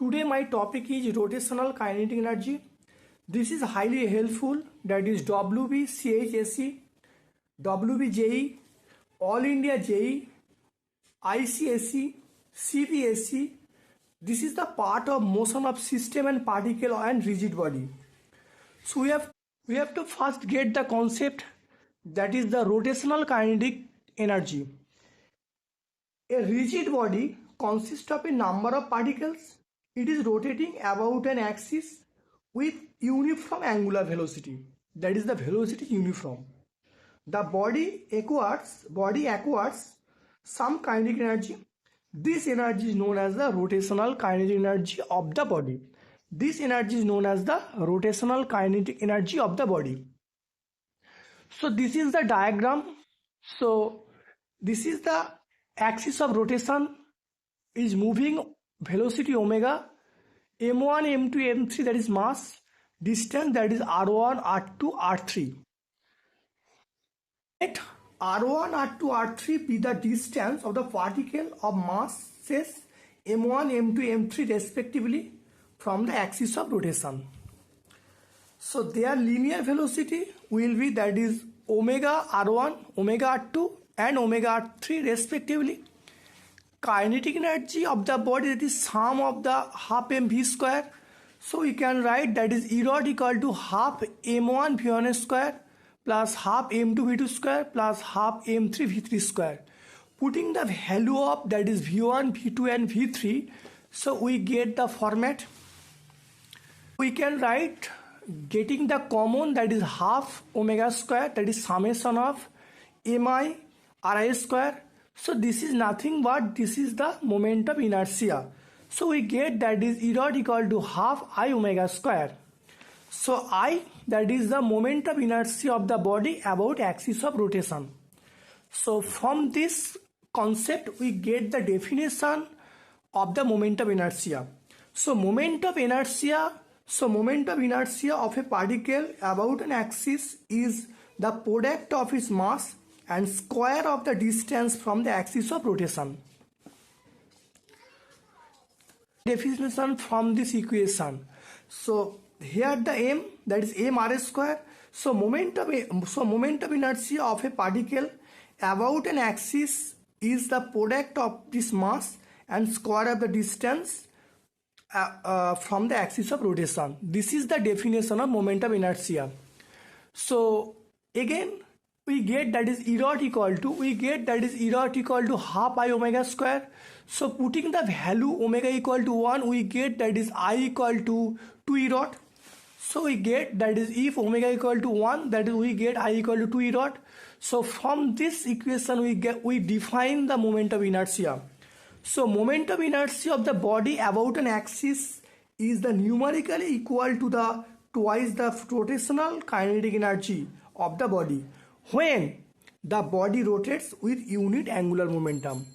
Today my topic is rotational kinetic energy. This is highly helpful, that is WB, CHSE, WB JE, All India JE, ICSE, CBSE. This is the part of motion of system and particle and rigid body. So we have to first get the concept, that is the rotational kinetic energy. A rigid body consists of a number of particles. It is rotating about an axis with uniform angular velocity. That is the velocity uniform. The body acquires some kinetic energy. This energy is known as the rotational kinetic energy of the body. This energy is known as the rotational kinetic energy of the body. So this is the diagram. So this is the axis of rotation is moving velocity omega, m1, m2, m3, that is mass, distance, that is r1, r2, r3. Let r1, r2, r3 be the distance of the particle of masses m1, m2, m3 respectively from the axis of rotation. So their linear velocity will be, that is omega r1, omega r2 and omega r3 respectively. Kinetic energy of the body, that is sum of the half mv square. So we can write that is E dot equal to half m1 v1 square plus half m2 v2 square plus half m3 v3 square. Putting the value of, that is v1, v2 and v3, so we get the format. We can write, getting the common, that is half omega square, that is summation of mi ri square. So this is nothing but this is the moment of inertia. So we get that is E dot equal to half I omega square. So I, that is the moment of inertia of the body about axis of rotation. So from this concept we get the definition of the moment of inertia. So moment of inertia of a particle about an axis is the product of its mass and square of the distance from the axis of rotation. Definition from this equation. So here the m, that is m r square. So moment of inertia of a particle about an axis is the product of this mass and square of the distance from the axis of rotation. This is the definition of moment of inertia. So again we get that is E dot equal to half I omega square. So putting the value omega equal to 1, we get that is I equal to 2 E dot. So we get that is if omega equal to 1, that is we get I equal to 2 E dot. So from this equation we define the moment of inertia. So moment of inertia of the body about an axis is the numerically equal to the twice the rotational kinetic energy of the body when the body rotates with unit angular momentum.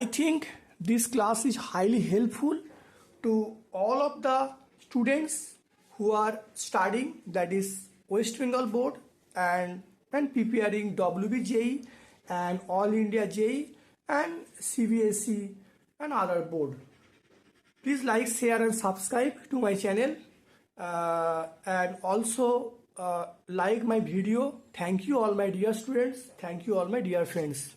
I think this class is highly helpful to all of the students who are studying, that is West Bengal board and preparing WBJE and All India JE and CBSE and other board. Please like, share and subscribe to my channel and also like my video. Thank you all my dear students. Thank you all my dear friends.